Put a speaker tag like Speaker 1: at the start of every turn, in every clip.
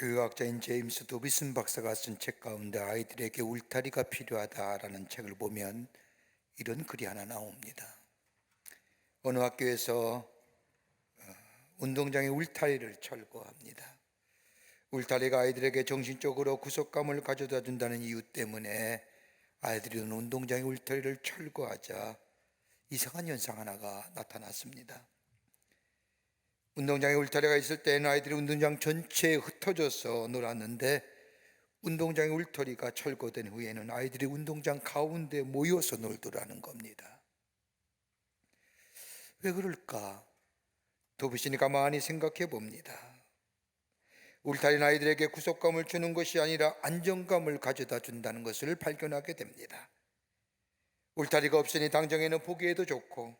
Speaker 1: 교육학자인 제임스 도비슨 박사가 쓴 책 가운데 아이들에게 울타리가 필요하다라는 책을 보면 이런 글이 하나 나옵니다. 어느 학교에서 운동장에 울타리를 철거합니다. 울타리가 아이들에게 정신적으로 구속감을 가져다 준다는 이유 때문에 아이들이 운동장에 울타리를 철거하자 이상한 현상 하나가 나타났습니다. 운동장에 울타리가 있을 때는 아이들이 운동장 전체에 흩어져서 놀았는데 운동장의 울타리가 철거된 후에는 아이들이 운동장 가운데 모여서 놀더라는 겁니다. 왜 그럴까? 도비신이 가만히 생각해 봅니다. 울타리는 아이들에게 구속감을 주는 것이 아니라 안정감을 가져다 준다는 것을 발견하게 됩니다. 울타리가 없으니 당장에는 보기에도 좋고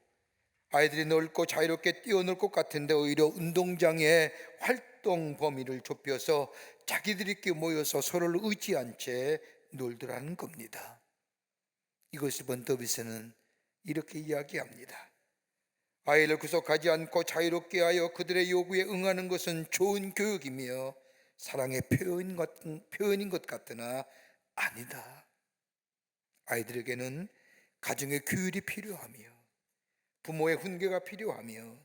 Speaker 1: 아이들이 넓고 자유롭게 뛰어놀 것 같은데 오히려 운동장의 활동 범위를 좁혀서 자기들끼리 모여서 서로를 의지한 채 놀더라는 겁니다. 이것을 본 더비스는 이렇게 이야기합니다. 아이를 구속하지 않고 자유롭게 하여 그들의 요구에 응하는 것은 좋은 교육이며 사랑의 표현인 것 같으나 아니다. 아이들에게는 가정의 규율이 필요하며 부모의 훈계가 필요하며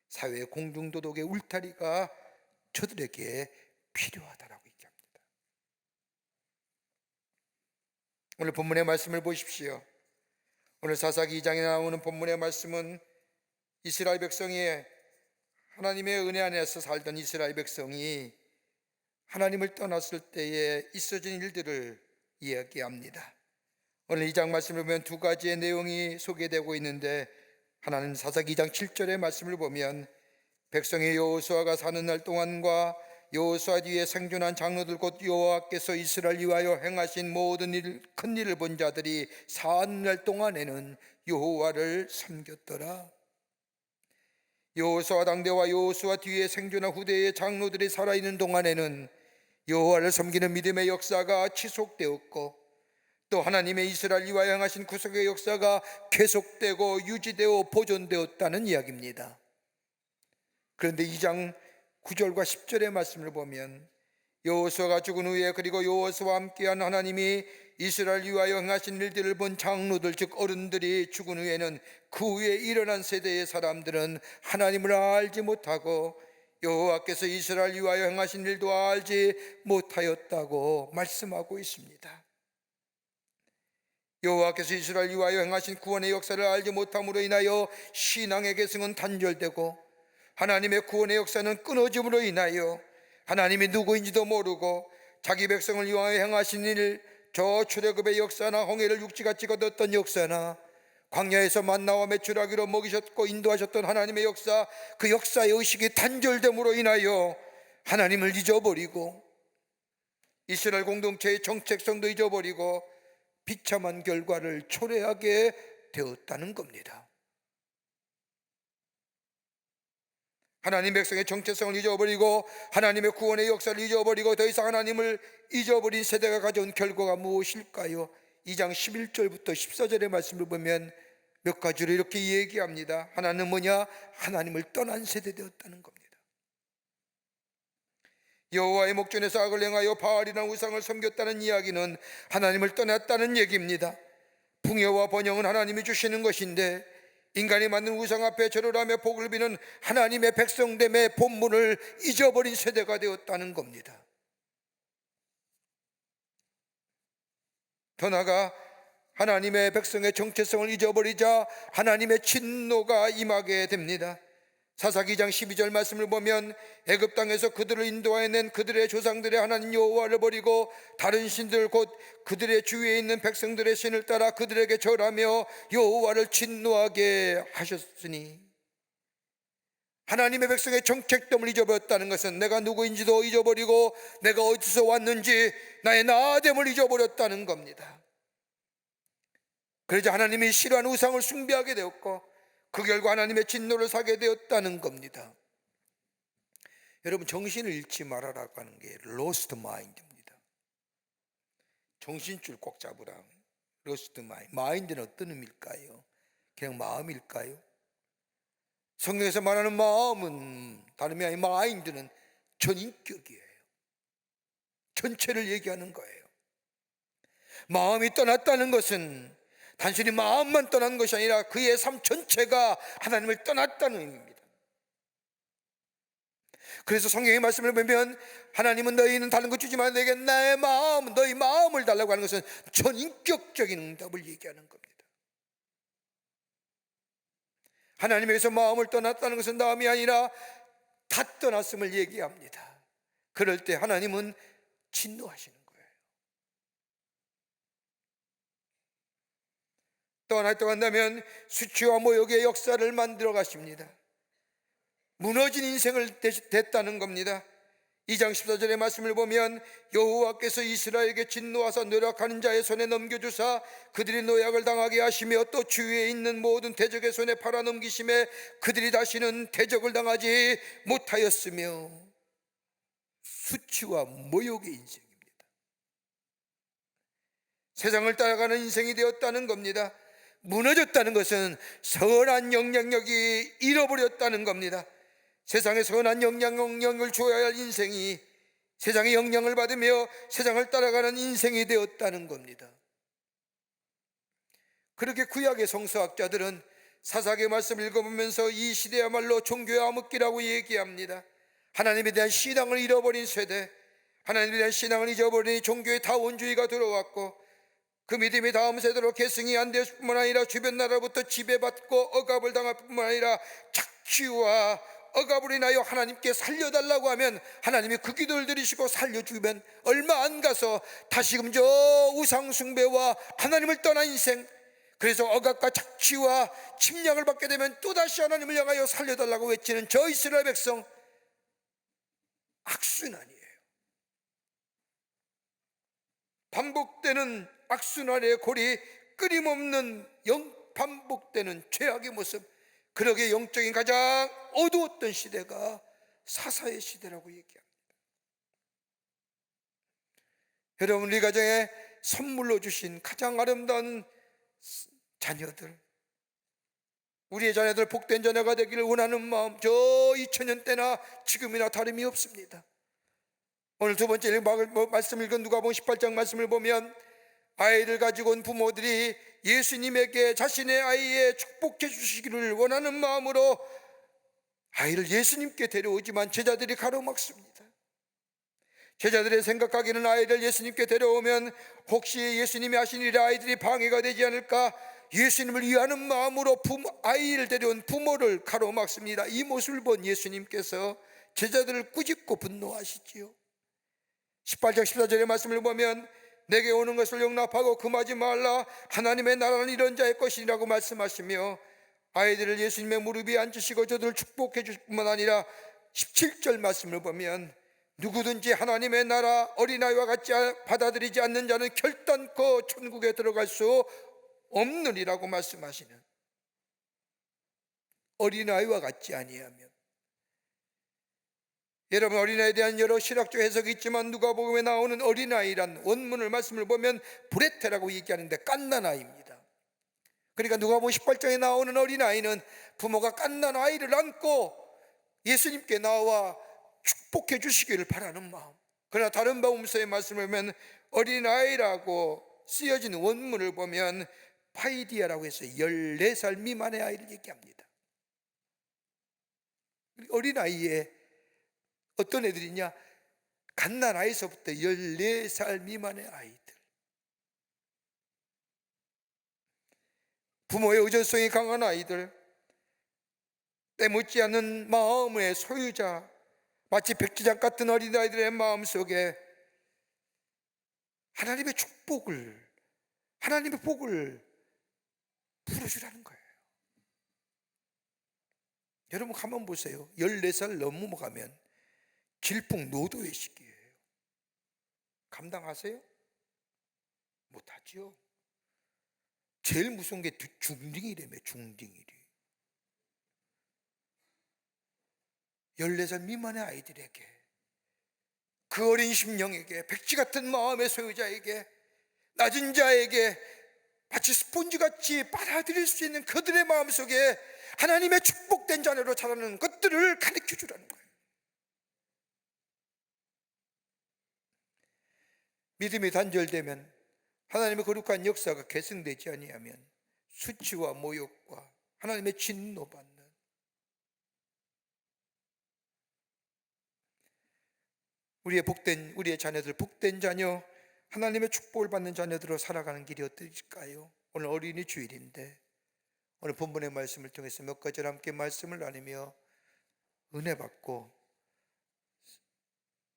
Speaker 1: 사회의 공중도덕의 울타리가 저들에게 필요하다라고 얘기합니다. 오늘 본문의 말씀을 보십시오. 오늘 사사기 2장에 나오는 본문의 말씀은 이스라엘 백성이 하나님의 은혜 안에서 살던 이스라엘 백성이 하나님을 떠났을 때에 있어진 일들을 이야기합니다. 오늘 2장 말씀을 보면 두 가지의 내용이 소개되고 있는데 하나는 사사기 2장 7절의 말씀을 보면 백성의 여호수아가 사는 날 동안과 여호수아 뒤에 생존한 장로들 곧 여호와께서 이스라엘 위하여 행하신 모든 큰 일을 본 자들이 사는 날 동안에는 여호와를 섬겼더라. 여호수아 당대와 여호수아 뒤에 생존한 후대의 장로들이 살아있는 동안에는 여호와를 섬기는 믿음의 역사가 지속되었고 또 하나님의 이스라엘 위하여 행하신 구속의 역사가 계속되고 유지되어 보존되었다는 이야기입니다. 그런데 2장 9절과 10절의 말씀을 보면 여호수아가 죽은 후에 그리고 여호수아와 함께한 하나님이 이스라엘 위하여 행하신 일들을 본 장로들 즉 어른들이 죽은 후에는 그 후에 일어난 세대의 사람들은 하나님을 알지 못하고 여호와께서 이스라엘 위하여 행하신 일도 알지 못하였다고 말씀하고 있습니다. 여호와께서 이스라엘 위하여 행하신 구원의 역사를 알지 못함으로 인하여 신앙의 계승은 단절되고 하나님의 구원의 역사는 끊어짐으로 인하여 하나님이 누구인지도 모르고 자기 백성을 위하여 행하신 일, 저 출애굽의 역사나 홍해를 육지같이 걷었던 역사나 광야에서 만나와 메추라기로 먹이셨고 인도하셨던 하나님의 역사, 그 역사의 의식이 단절됨으로 인하여 하나님을 잊어버리고 이스라엘 공동체의 정체성도 잊어버리고 비참한 결과를 초래하게 되었다는 겁니다. 하나님 백성의 정체성을 잊어버리고 하나님의 구원의 역사를 잊어버리고 더 이상 하나님을 잊어버린 세대가 가져온 결과가 무엇일까요? 2장 11절부터 14절의 말씀을 보면 몇 가지로 이렇게 얘기합니다. 하나는 뭐냐? 하나님을 떠난 세대 되었다는 겁니다. 여호와의 목전에서 악을 행하여 바알이라는 우상을 섬겼다는 이야기는 하나님을 떠났다는 얘기입니다. 풍요와 번영은 하나님이 주시는 것인데 인간이 만든 우상 앞에 절을하며 복을 비는 하나님의 백성됨의 본분을 잊어버린 세대가 되었다는 겁니다. 더 나아가 하나님의 백성의 정체성을 잊어버리자 하나님의 진노가 임하게 됩니다. 사사기 2장 12절 말씀을 보면 애굽 땅에서 그들을 인도해낸 그들의 조상들의 하나님 여호와를 버리고 다른 신들 곧 그들의 주위에 있는 백성들의 신을 따라 그들에게 절하며 여호와를 진노하게 하셨으니, 하나님의 백성의 정체됨을 잊어버렸다는 것은 내가 누구인지도 잊어버리고 내가 어디서 왔는지 나의 나됨을 잊어버렸다는 겁니다. 그러자 하나님이 싫어하는 우상을 숭배하게 되었고 그 결과 하나님의 진노를 사게 되었다는 겁니다. 여러분, 정신을 잃지 말아라고 하는 게 lost mind입니다. 정신줄 꼭 잡으라. lost mind. mind는 어떤 의미일까요? 그냥 마음일까요? 성경에서 말하는 마음은 다름이 아닌 mind는 전인격이에요. 전체를 얘기하는 거예요. 마음이 떠났다는 것은 단순히 마음만 떠난 것이 아니라 그의 삶 전체가 하나님을 떠났다는 의미입니다. 그래서 성경의 말씀을 보면 하나님은 너희는 다른 것 주지 마 내게 나의 마음, 너희 마음을 달라고 하는 것은 전인격적인 응답을 얘기하는 겁니다. 하나님에게서 마음을 떠났다는 것은 다음이 아니라 다 떠났음을 얘기합니다. 그럴 때 하나님은 진노하시는 거예요. 또 하나 떠난다면 수치와 모욕의 역사를 만들어 가십니다. 무너진 인생을 됐다는 겁니다. 2장 14절의 말씀을 보면 여호와께서 이스라엘에게 진노하사 노력하는 자의 손에 넘겨주사 그들이 노약을 당하게 하시며 또 주위에 있는 모든 대적의 손에 팔아넘기심에 그들이 다시는 대적을 당하지 못하였으며, 수치와 모욕의 인생입니다. 세상을 따라가는 인생이 되었다는 겁니다. 무너졌다는 것은 선한 영향력이 잃어버렸다는 겁니다. 세상에 선한 영향력을 줘야 할 인생이 세상의 영향을 받으며 세상을 따라가는 인생이 되었다는 겁니다. 그렇게 구약의 성서학자들은 사사기의 말씀을 읽어보면서 이 시대야말로 종교의 암흑기라고 얘기합니다. 하나님에 대한 신앙을 잃어버린 세대, 하나님에 대한 신앙을 잊어버린 종교의 다원주의가 들어왔고, 그 믿음이 다음 세대로 계승이 안 될 뿐만 아니라 주변 나라부터 지배받고 억압을 당할 뿐만 아니라 착취와 억압을 인하여 하나님께 살려달라고 하면 하나님이 그 기도를 들으시고 살려주면 얼마 안 가서 다시금 저 우상숭배와 하나님을 떠난 인생, 그래서 억압과 착취와 침략을 받게 되면 또다시 하나님을 향하여 살려달라고 외치는 저 이스라엘 백성, 악순환이에요. 반복되는 악순환의 고리, 끊임없는 반복되는 죄악의 모습, 그러게 영적인 가장 어두웠던 시대가 사사의 시대라고 얘기합니다. 여러분, 우리 가정에 선물로 주신 가장 아름다운 자녀들, 우리의 자녀들 복된 자녀가 되기를 원하는 마음, 저 2000년 때나 지금이나 다름이 없습니다. 오늘 두 번째 말씀 읽은 누가복음 18장 말씀을 보면 아이를 가지고 온 부모들이 예수님에게 자신의 아이에 축복해 주시기를 원하는 마음으로 아이를 예수님께 데려오지만 제자들이 가로막습니다. 제자들의 생각하기는 아이를 예수님께 데려오면 혹시 예수님이 하신 일에 아이들이 방해가 되지 않을까, 예수님을 위하는 마음으로 아이를 데려온 부모를 가로막습니다. 이 모습을 본 예수님께서 제자들을 꾸짖고 분노하시지요. 18장 14절의 말씀을 보면 내게 오는 것을 용납하고 금하지 말라, 하나님의 나라는 이런 자의 것이라고 말씀하시며 아이들을 예수님의 무릎 위에 앉으시고 저들을 축복해 주실 뿐만 아니라 17절 말씀을 보면 누구든지 하나님의 나라 어린아이와 같이 받아들이지 않는 자는 결단코 천국에 들어갈 수 없느니라고 말씀하시는, 어린아이와 같지 아니하면, 여러분, 어린아이에 대한 여러 신학적 해석이 있지만 누가복음에 나오는 어린아이란 원문을 말씀을 보면 브레테라고 얘기하는데 갓난아이입니다. 그러니까 누가복음 18장에 나오는 어린아이는 부모가 갓난아이를 안고 예수님께 나와 축복해 주시기를 바라는 마음. 그러나 다른 복음서의 말씀을 보면 어린아이라고 쓰여진 원문을 보면 파이디아라고 해서 14살 미만의 아이를 얘기합니다. 어린아이에 어떤 애들이냐, 갓난아이서부터 14살 미만의 아이들, 부모의 의존성이 강한 아이들, 때묻지 않는 마음의 소유자, 마치 백지장 같은 어린아이들의 마음속에 하나님의 축복을, 하나님의 복을 풀어주라는 거예요. 여러분 가만 보세요. 14살 넘어가면 질풍노도의 시기예요. 감당하세요? 못하죠. 제일 무서운 게 중딩이라며, 중딩이리. 14살 미만의 아이들에게, 그 어린 심령에게, 백지 같은 마음의 소유자에게, 낮은 자에게 마치 스폰지같이 빨아들일 수 있는 그들의 마음속에 하나님의 축복된 자녀로 자라는 것들을 가르쳐 주라는 거예요. 믿음이 단절되면 하나님의 거룩한 역사가 계승되지 아니하면 수치와 모욕과 하나님의 진노받는, 우리의 자녀들, 복된 자녀, 하나님의 축복을 받는 자녀들로 살아가는 길이 어떨까요? 오늘 어린이 주일인데 오늘 본문의 말씀을 통해서 몇 가지를 함께 말씀을 나누며 은혜 받고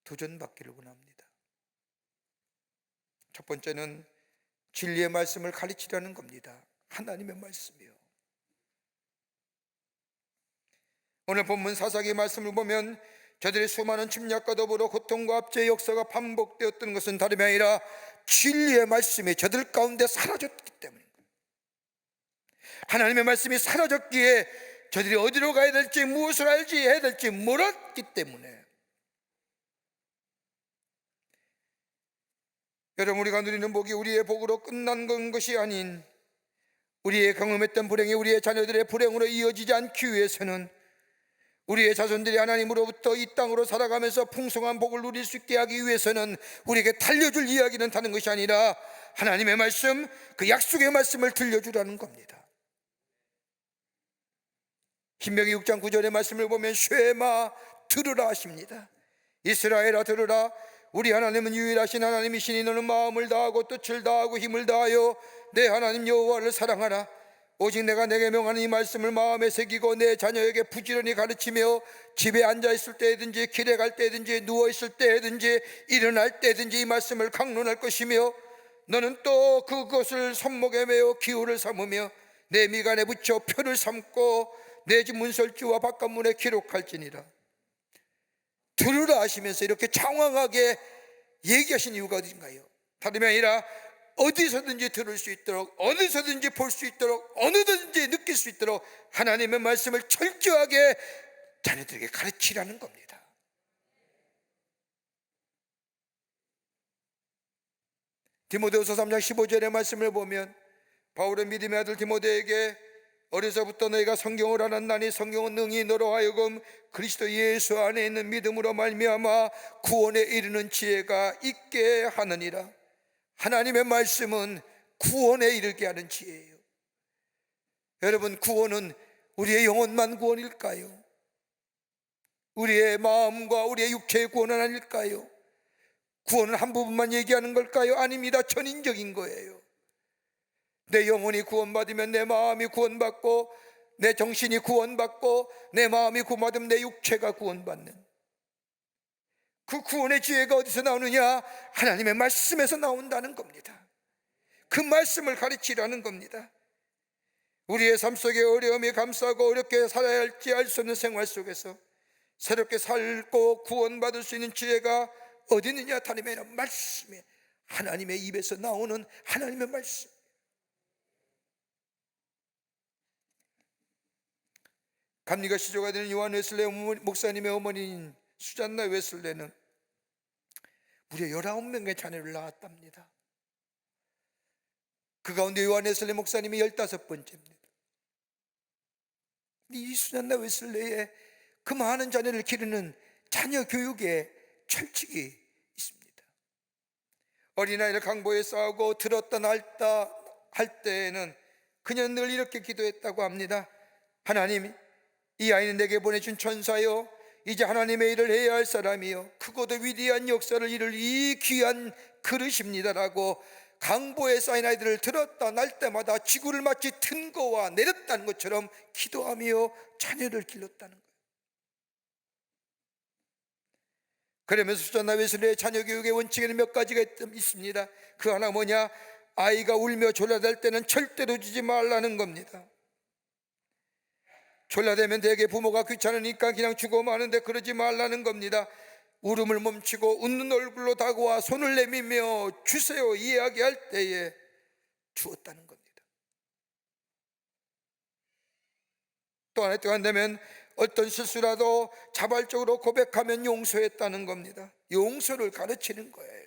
Speaker 1: 도전받기를 원합니다. 첫 번째는 진리의 말씀을 가르치라는 겁니다. 하나님의 말씀이요. 오늘 본문 사사기 말씀을 보면 저들의 수많은 침략과 더불어 고통과 압제의 역사가 반복되었던 것은 다름이 아니라 진리의 말씀이 저들 가운데 사라졌기 때문입니다. 하나님의 말씀이 사라졌기에 저들이 어디로 가야 될지, 무엇을 알지 해야 될지 몰랐기 때문에. 여러분, 우리가 누리는 복이 우리의 복으로 끝난 것이 아닌, 우리의 경험했던 불행이 우리의 자녀들의 불행으로 이어지지 않기 위해서는 우리의 자손들이 하나님으로부터 이 땅으로 살아가면서 풍성한 복을 누릴 수 있게 하기 위해서는 우리에게 달려줄 이야기는 다른 것이 아니라 하나님의 말씀, 그 약속의 말씀을 들려주라는 겁니다. 신명기 6장 9절의 말씀을 보면 쉐마, 들으라 하십니다. 이스라엘아, 들으라. 우리 하나님은 유일하신 하나님이시니 너는 마음을 다하고 뜻을 다하고 힘을 다하여 내 하나님 여호와를 사랑하라. 오직 내가 내게 명하는 이 말씀을 마음에 새기고 내 자녀에게 부지런히 가르치며 집에 앉아있을 때든지 길에 갈 때든지 누워있을 때든지 일어날 때든지 이 말씀을 강론할 것이며 너는 또 그것을 손목에 매어 기호를 삼으며 내 미간에 붙여 표를 삼고 내 집 문설주와 바깥문에 기록할지니라. 들으라 하시면서 이렇게 장황하게 얘기하신 이유가 어딘가요? 다름이 아니라 어디서든지 들을 수 있도록, 어디서든지 볼 수 있도록, 어느든지 느낄 수 있도록 하나님의 말씀을 철저하게 자녀들에게 가르치라는 겁니다. 디모데후서 3장 15절의 말씀을 보면 바울은 믿음의 아들 디모데에게 어려서부터 너희가 성경을 알았나니 성경은 능히 너로 하여금 그리스도 예수 안에 있는 믿음으로 말미암아 구원에 이르는 지혜가 있게 하느니라. 하나님의 말씀은 구원에 이르게 하는 지혜예요. 여러분, 구원은 우리의 영혼만 구원일까요? 우리의 마음과 우리의 육체의 구원은 아닐까요? 구원은 한 부분만 얘기하는 걸까요? 아닙니다. 전인적인 거예요. 내 영혼이 구원받으면 내 마음이 구원받고, 내 정신이 구원받고, 내 마음이 구원받으면 내 육체가 구원받는, 그 구원의 지혜가 어디서 나오느냐? 하나님의 말씀에서 나온다는 겁니다. 그 말씀을 가르치라는 겁니다. 우리의 삶 속에 어려움이 감싸고 어렵게 살아야 할지 알 수 없는 생활 속에서 새롭게 살고 구원받을 수 있는 지혜가 어디 있느냐? 하나님의 말씀에, 하나님의 입에서 나오는 하나님의 말씀. 감리가 시조가 되는 요한 웨슬레 목사님의 어머니인 수잔나 웨슬레는 무려 19명의 자녀를 낳았답니다. 그 가운데 요한 웨슬레 목사님이 15번째입니다. 이 수잔나 웨슬레의 그 많은 자녀를 기르는 자녀 교육에 철칙이 있습니다. 어린아이를 강보에 쌓고 들었다 놨다 할 때에는 그녀는 늘 이렇게 기도했다고 합니다. 하나님, 이 아이는 내게 보내준 천사요, 이제 하나님의 일을 해야 할 사람이요, 크고도 위대한 역사를 이룰 이 귀한 그릇입니다라고 강보에 쌓인 아이들을 들었다 날 때마다 지구를 마치 튼 거와 내렸다는 것처럼 기도하며 자녀를 길렀다는 거예요. 그러면서 수잔나 웨슬레의 자녀 교육의 원칙에는 몇 가지가 있습니다. 그 하나 뭐냐? 아이가 울며 졸라댈 때는 절대로 주지 말라는 겁니다. 졸라대면 대개 부모가 귀찮으니까 그냥 주고 마는데 그러지 말라는 겁니다. 울음을 멈추고 웃는 얼굴로 다가와 손을 내밀며 주세요 이야기할 때에 주었다는 겁니다. 또 하나 되면 어떤 실수라도 자발적으로 고백하면 용서했다는 겁니다. 용서를 가르치는 거예요.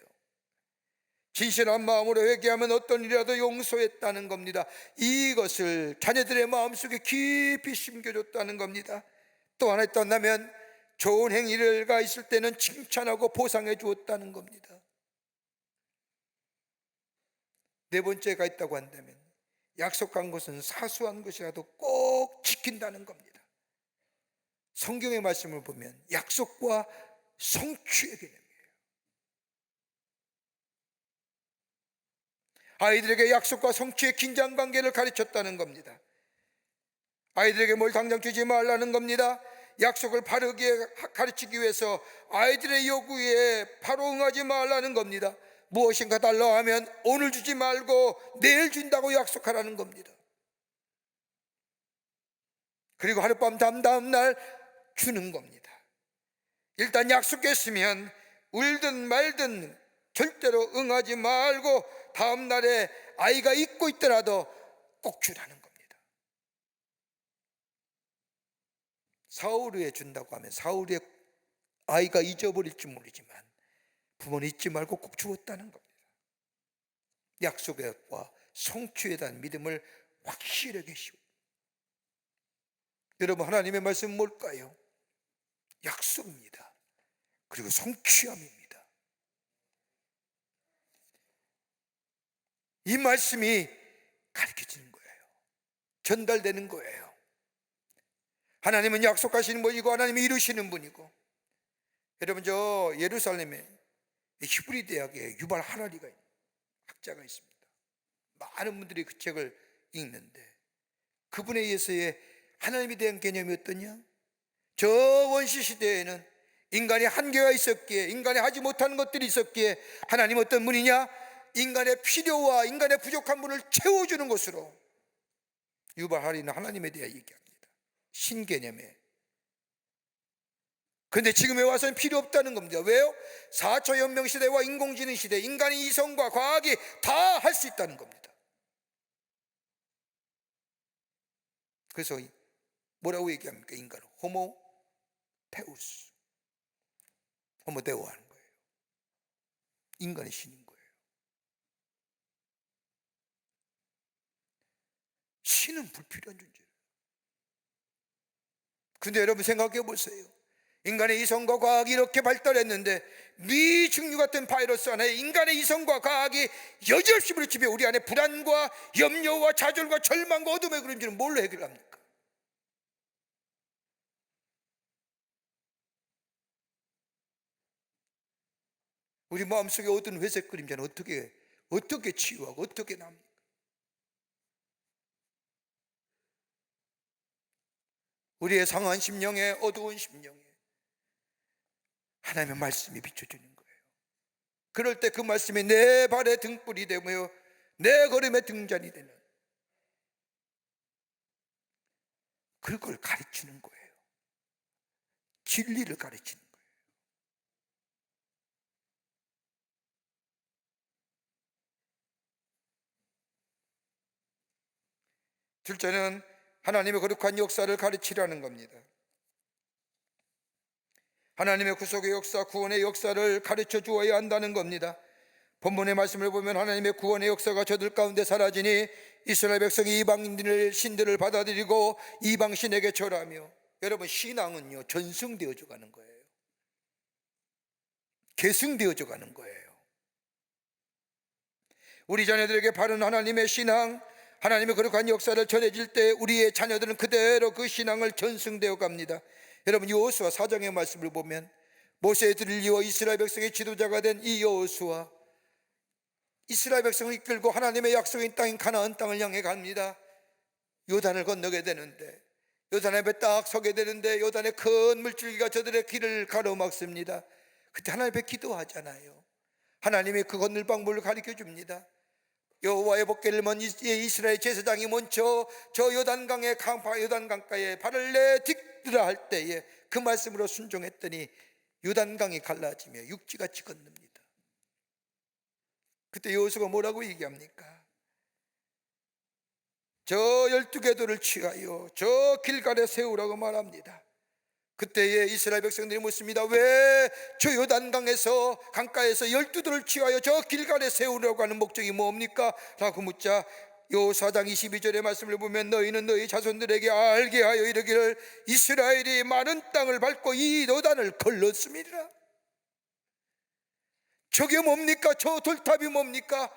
Speaker 1: 진실한 마음으로 회개하면 어떤 일이라도 용서했다는 겁니다. 이것을 자녀들의 마음속에 깊이 심겨줬다는 겁니다. 또 하나 있다면 좋은 행위가 있을 때는 칭찬하고 보상해 주었다는 겁니다. 네 번째가 있다고 한다면 약속한 것은 사소한 것이라도 꼭 지킨다는 겁니다. 성경의 말씀을 보면 약속과 성취의 개념이에요. 아이들에게 약속과 성취의 긴장관계를 가르쳤다는 겁니다. 아이들에게 뭘 당장 주지 말라는 겁니다. 약속을 바르게 가르치기 위해서 아이들의 요구에 바로 응하지 말라는 겁니다. 무엇인가 달라 하면 오늘 주지 말고 내일 준다고 약속하라는 겁니다. 그리고 하룻밤 다음 날 주는 겁니다. 일단 약속했으면 울든 말든 절대로 응하지 말고 다음 날에 아이가 잊고 있더라도 꼭 주라는 겁니다. 사흘 후에 준다고 하면 사흘 후에 아이가 잊어버릴지 모르지만 부모는 잊지 말고 꼭 주었다는 겁니다. 약속과 성취에 대한 믿음을 확실하게 씌웁니다. 여러분, 하나님의 말씀은 뭘까요? 약속입니다. 그리고 성취함입니다. 이 말씀이 가르쳐지는 거예요. 전달되는 거예요. 하나님은 약속하시는 분이고 하나님이 이루시는 분이고, 여러분, 저 예루살렘에 히브리 대학에 유발 하라리가 학자가 있습니다. 많은 분들이 그 책을 읽는데 그분에 의해서의 하나님에 대한 개념이 어떠냐? 저 원시 시대에는 인간이 한계가 있었기에, 인간이 하지 못하는 것들이 있었기에 하나님 어떤 분이냐? 인간의 필요와 인간의 부족한 분을 채워주는 것으로 유발 하라리는 하나님에 대해 얘기합니다. 신개념에. 그런데 지금에 와서는 필요 없다는 겁니다. 왜요? 4차 혁명 시대와 인공지능 시대, 인간의 이성과 과학이 다 할 수 있다는 겁니다. 그래서 뭐라고 얘기합니까? 인간은 호모 테우스, 호모 데오 하는 거예요. 인간의 신인 거예요. 신은 불필요한 존재예요. 근데 여러분 생각해 보세요. 인간의 이성과 과학이 이렇게 발달했는데 미증류 같은 바이러스 안에 인간의 이성과 과학이 여지없이 부딪히며 우리 안에 불안과 염려와 좌절과 절망과 어둠의 그림자는 뭘로 해결합니까? 우리 마음속에 어두운 회색 그림자는 어떻게 치유하고 어떻게 납니까? 우리의 상한 심령에, 어두운 심령에 하나님의 말씀이 비춰주는 거예요. 그럴 때 그 말씀이 내 발의 등불이 되며 내 걸음의 등잔이 되는, 그걸 가르치는 거예요. 진리를 가르치는 거예요. 둘째는 하나님의 거룩한 역사를 가르치라는 겁니다. 하나님의 구속의 역사, 구원의 역사를 가르쳐 주어야 한다는 겁니다. 본문의 말씀을 보면 하나님의 구원의 역사가 저들 가운데 사라지니 이스라엘 백성이 이방인들 신들을 받아들이고 이방신에게 절하며, 여러분, 신앙은요 전승되어져 가는 거예요. 계승되어져 가는 거예요. 우리 자녀들에게 바른 하나님의 신앙, 하나님의 거룩한 역사를 전해질 때 우리의 자녀들은 그대로 그 신앙을 전승되어 갑니다. 여러분, 여호수아 4장의 말씀을 보면 모세의 뒤를 이어 이스라엘 백성의 지도자가 된 이 여호수아, 이스라엘 백성을 이끌고 하나님의 약속인 땅인 가나안 땅을 향해 갑니다. 요단을 건너게 되는데, 요단 앞에 딱 서게 되는데 요단의 큰 물줄기가 저들의 길을 가로막습니다. 그때 하나님 앞에 기도하잖아요. 하나님이 그 건널 방법을 가르쳐 줍니다. 여호와의 법궤를 먼 이스라엘 제사장이 먼저 저 요단강의 요단강가에 발을 내딛으라 할 때에 그 말씀으로 순종했더니 요단강이 갈라지며 육지같이 건넙니다. 그때 여호수아가 뭐라고 얘기합니까? 저 12궤도를 취하여 저 길갈에 세우라고 말합니다. 그때에 이스라엘 백성들이 묻습니다. 왜 저 요단강에서 강가에서 12돌을 취하여 저 길갈에 세우려고 하는 목적이 뭡니까? 라고 묻자 여호수아 22절의 말씀을 보면 너희는 너희 자손들에게 알게 하여 이르기를 이스라엘이 많은 땅을 밟고 이 요단을 걸렀음이라. 저게 뭡니까? 저 돌탑이 뭡니까?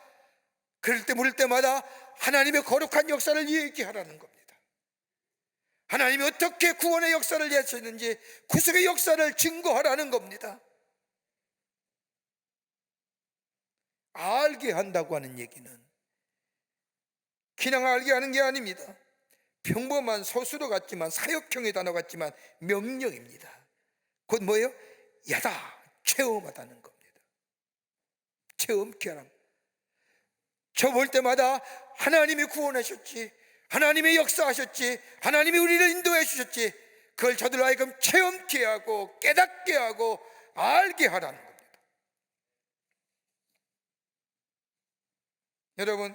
Speaker 1: 그럴 때 물을 때마다 하나님의 거룩한 역사를 얘기하라는 겁니다. 하나님이 어떻게 구원의 역사를 하셨는지, 구속의 역사를 증거하라는 겁니다. 알게 한다고 하는 얘기는 그냥 알게 하는 게 아닙니다. 평범한 소수로 같지만, 사역형의 단어 같지만 명령입니다. 곧 뭐예요? 야다, 체험하다는 겁니다. 체험케 하라. 저 볼 때마다 하나님이 구원하셨지, 하나님의 역사하셨지, 하나님이 우리를 인도해 주셨지, 그걸 저들로 하여금 체험케 하고 깨닫게 하고 알게 하라는 겁니다. 여러분,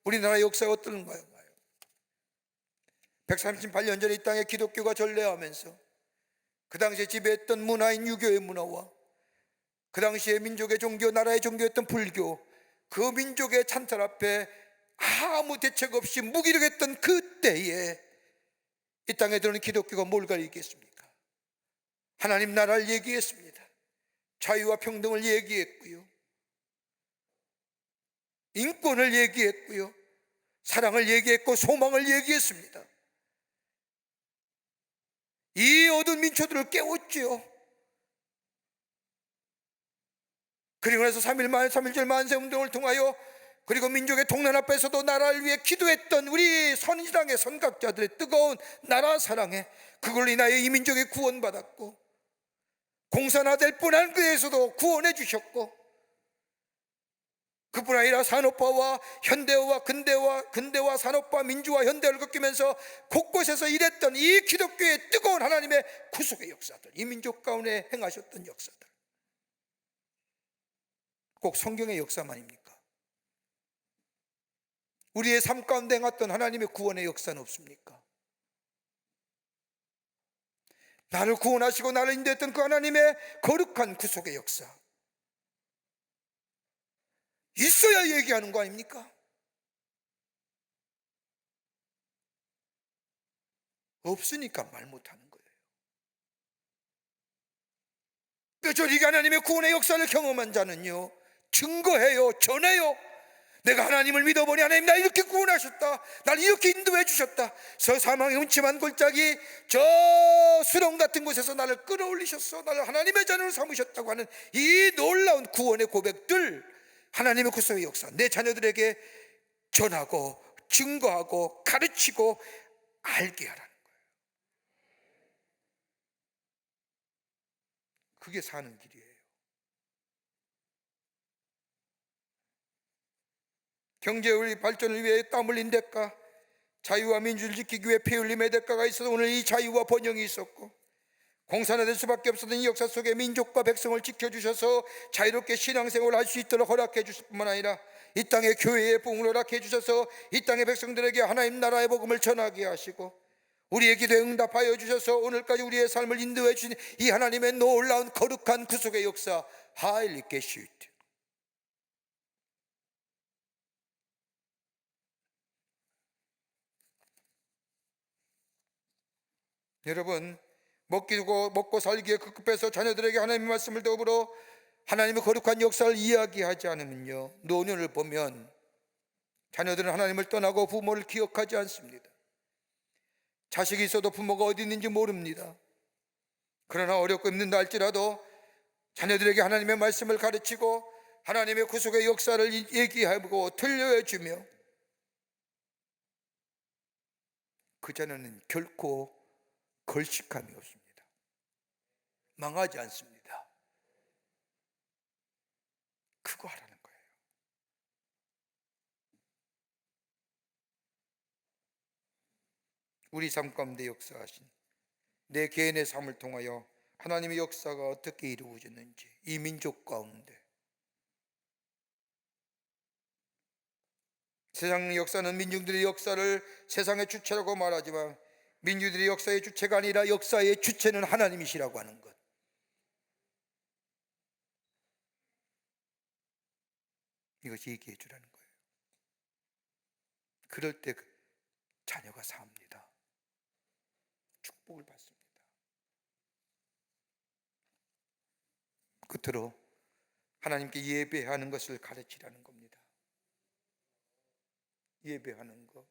Speaker 1: 우리나라 역사가 어떤가요? 138년 전에 이 땅에 기독교가 전래하면서 그 당시에 지배했던 문화인 유교의 문화와 그 당시에 민족의 종교, 나라의 종교였던 불교, 그 민족의 찬탈 앞에 아무 대책 없이 무기력했던 그때에 이 땅에 들어오는 기독교가 뭘 가리겠습니까? 하나님 나라를 얘기했습니다. 자유와 평등을 얘기했고요, 인권을 얘기했고요, 사랑을 얘기했고, 소망을 얘기했습니다. 이 어두운 민초들을 깨웠지요. 그리고 나서 3.1절 만세운동을 통하여, 그리고 민족의 동란 앞에서도 나라를 위해 기도했던 우리 선지당의 선각자들의 뜨거운 나라 사랑에, 그걸로 인하여 이 민족이 구원받았고, 공산화될 뻔한 그에서도 구원해 주셨고, 그뿐 아니라 산업화와 현대화와 근대화 산업화, 민주화, 현대화를 겪으면서 곳곳에서 일했던 이 기독교의 뜨거운 하나님의 구속의 역사들, 이 민족 가운데 행하셨던 역사들, 꼭 성경의 역사만입니까? 우리의 삶 가운데 행했던 하나님의 구원의 역사는 없습니까? 나를 구원하시고 나를 인도했던 그 하나님의 거룩한 구속의 역사 있어야 얘기하는 거 아닙니까? 없으니까 말 못하는 거예요. 뼈저리게 하나님의 구원의 역사를 경험한 자는요, 증거해요, 전해요. 내가 하나님을 믿어보니 하나님 나 이렇게 구원하셨다, 날 이렇게 인도해 주셨다, 저 사망의 음침한 골짜기, 저 수렁 같은 곳에서 나를 끌어올리셨어, 나를 하나님의 자녀로 삼으셨다고 하는 이 놀라운 구원의 고백들, 하나님의 구속의 역사 내 자녀들에게 전하고 증거하고 가르치고 알게 하라는 거예요. 그게 사는 길이에요. 경제의 발전을 위해 땀 흘린 대가, 자유와 민주를 지키기 위해 피 흘림의 대가가 있어서 오늘 이 자유와 번영이 있었고, 공산화될 수밖에 없었던 이 역사 속에 민족과 백성을 지켜주셔서 자유롭게 신앙생활을 할 수 있도록 허락해 주실 뿐만 아니라 이 땅의 교회의 부흥을 허락해 주셔서 이 땅의 백성들에게 하나님 나라의 복음을 전하게 하시고, 우리의 기도에 응답하여 주셔서 오늘까지 우리의 삶을 인도해 주신 이 하나님의 놀라운 거룩한 구속의 역사, 하일리 게슈트. 여러분, 먹고 살기에 급급해서 자녀들에게 하나님의 말씀을 더불어 하나님의 거룩한 역사를 이야기하지 않으면요, 노년을 보면 자녀들은 하나님을 떠나고 부모를 기억하지 않습니다. 자식이 있어도 부모가 어디 있는지 모릅니다. 그러나 어렵고 힘든다 할지라도 자녀들에게 하나님의 말씀을 가르치고 하나님의 구속의 역사를 얘기하고 들려주며, 그 자녀는 결코 걸식함이 없습니다. 망하지 않습니다. 그거 하라는 거예요. 우리 삶 가운데 역사하신 내 개인의 삶을 통하여 하나님의 역사가 어떻게 이루어졌는지, 이 민족 가운데 세상 역사는 민중들의 역사를 세상의 주체라고 말하지만 민주들의 역사의 주체가 아니라 역사의 주체는 하나님이시라고 하는 것, 이것이 얘기해 주라는 거예요. 그럴 때 자녀가 삽니다. 축복을 받습니다. 끝으로 하나님께 예배하는 것을 가르치라는 겁니다. 예배하는 것.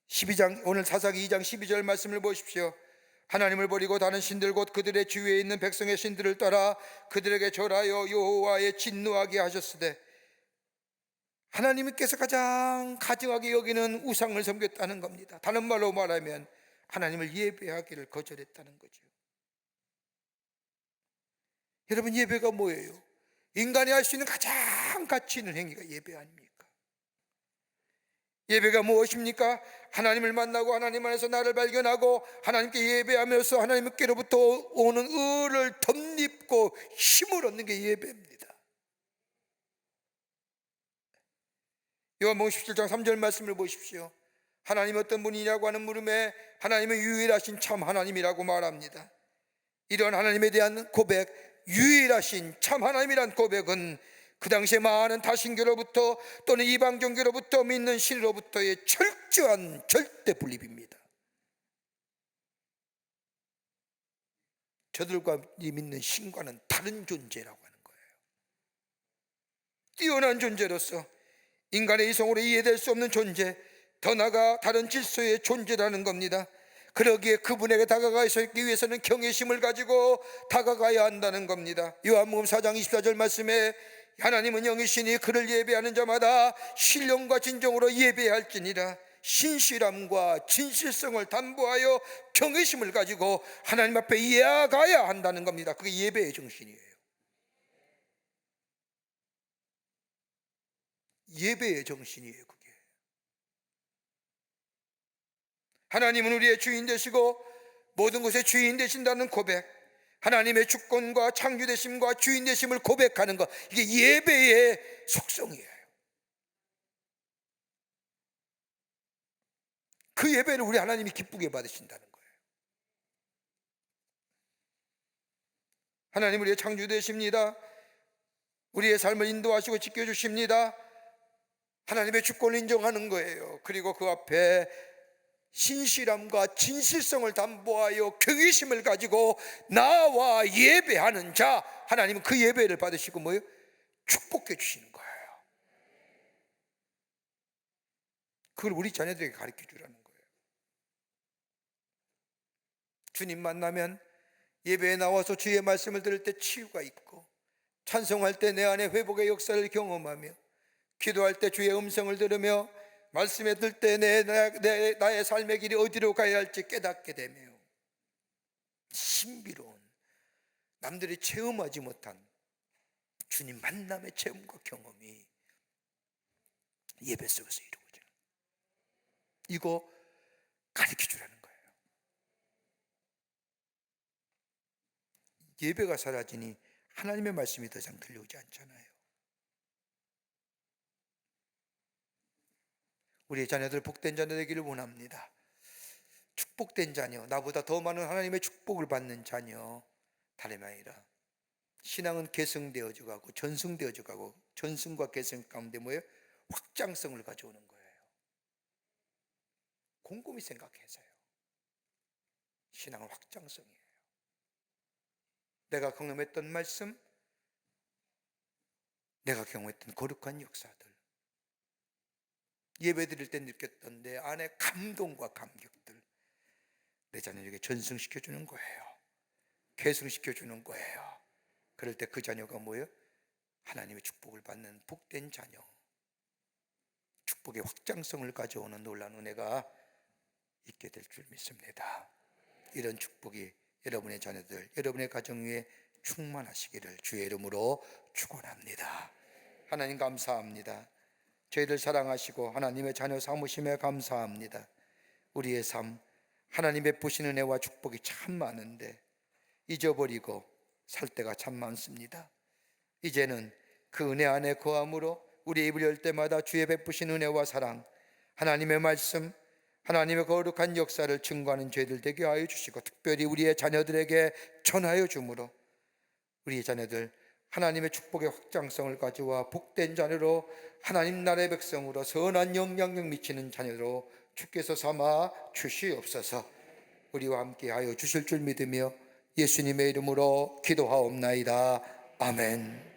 Speaker 1: 12장, 오늘 사사기 2장 12절 말씀을 보십시오. 하나님을 버리고 다른 신들 곧 그들의 주위에 있는 백성의 신들을 따라 그들에게 절하여 여호와의 진노하게 하셨으되, 하나님께서 가장 가증하게 여기는 우상을 섬겼다는 겁니다. 다른 말로 말하면 하나님을 예배하기를 거절했다는 거죠. 여러분, 예배가 뭐예요? 인간이 할 수 있는 가장 가치 있는 행위가 예배 아닙니까? 예배가 무엇입니까? 하나님을 만나고 하나님 안에서 나를 발견하고 하나님께 예배하면서 하나님께로부터 오는 의를 덧입고 힘을 얻는 게 예배입니다. 요한복음 17장 3절 말씀을 보십시오. 하나님 어떤 분이냐고 하는 물음에 하나님은 유일하신 참 하나님이라고 말합니다. 이런 하나님에 대한 고백, 유일하신 참 하나님이란 고백은 그 당시에 많은 다신교로부터 또는 이방 종교로부터 믿는 신으로부터의 철저한 절대 분립입니다. 저들과 믿는 신과는 다른 존재라고 하는 거예요. 뛰어난 존재로서 인간의 이성으로 이해될 수 없는 존재, 더 나아가 다른 질서의 존재라는 겁니다. 그러기에 그분에게 다가가 있기 위해서는 경외심을 가지고 다가가야 한다는 겁니다. 요한복음 4장 24절 말씀에 하나님은 영이시니 그를 예배하는 자마다 신령과 진정으로 예배할지니라. 신실함과 진실성을 담보하여 경외심을 가지고 하나님 앞에 이어가야 한다는 겁니다. 그게 예배의 정신이에요. 예배의 정신이에요. 그게 하나님은 우리의 주인 되시고 모든 것의 주인 되신다는 고백, 하나님의 주권과 창조되심과 주인 되심을 고백하는 것, 이게 예배의 속성이에요. 그 예배를 우리 하나님이 기쁘게 받으신다는 거예요. 하나님 우리의 창조되십니다. 우리의 삶을 인도하시고 지켜주십니다. 하나님의 주권을 인정하는 거예요. 그리고 그 앞에 신실함과 진실성을 담보하여 경외심을 가지고 나와 예배하는 자, 하나님은 그 예배를 받으시고 뭐예요? 축복해 주시는 거예요. 그걸 우리 자녀들에게 가르쳐 주라는 거예요. 주님 만나면 예배에 나와서 주의 말씀을 들을 때 치유가 있고, 찬송할 때 내 안에 회복의 역사를 경험하며, 기도할 때 주의 음성을 들으며, 말씀에 들 때 나의 삶의 길이 어디로 가야 할지 깨닫게 되며, 신비로운, 남들이 체험하지 못한 주님 만남의 체험과 경험이 예배 속에서 이루어져요. 이거 가르쳐 주라는 거예요. 예배가 사라지니 하나님의 말씀이 더 이상 들려오지 않잖아요. 우리의 자녀들 복된 자녀 되기를 원합니다. 축복된 자녀, 나보다 더 많은 하나님의 축복을 받는 자녀, 다름이 아니라 신앙은 계승되어져 가고 전승되어져 가고, 전승과 계승 가운데 뭐예요? 확장성을 가져오는 거예요. 곰곰이 생각해서요. 신앙은 확장성이에요. 내가 경험했던 말씀, 내가 경험했던 거룩한 역사들, 예배 드릴 때 느꼈던 내 안의 감동과 감격들, 내 자녀에게 전승시켜주는 거예요. 계승시켜주는 거예요. 그럴 때 그 자녀가 뭐예요? 하나님의 축복을 받는 복된 자녀, 축복의 확장성을 가져오는 놀라운 은혜가 있게 될 줄 믿습니다. 이런 축복이 여러분의 자녀들, 여러분의 가정 위에 충만하시기를 주의 이름으로 축원합니다. 하나님 감사합니다. 저희들 사랑하시고 하나님의 자녀 삼으심에 감사합니다. 우리의 삶, 하나님 베푸시는 은혜와 축복이 참 많은데 잊어버리고 살 때가 참 많습니다. 이제는 그 은혜 안에 거함으로 우리 입을 열 때마다 주의 베푸신 은혜와 사랑, 하나님의 말씀, 하나님의 거룩한 역사를 증거하는 저희들 되게 하여 주시고, 특별히 우리의 자녀들에게 전하여 주므로 우리의 자녀들 하나님의 축복의 확장성을 가져와 복된 자녀로, 하나님 나라의 백성으로 선한 영향력 미치는 자녀로 주께서 삼아 주시옵소서. 우리와 함께 하여 주실 줄 믿으며 예수님의 이름으로 기도하옵나이다. 아멘.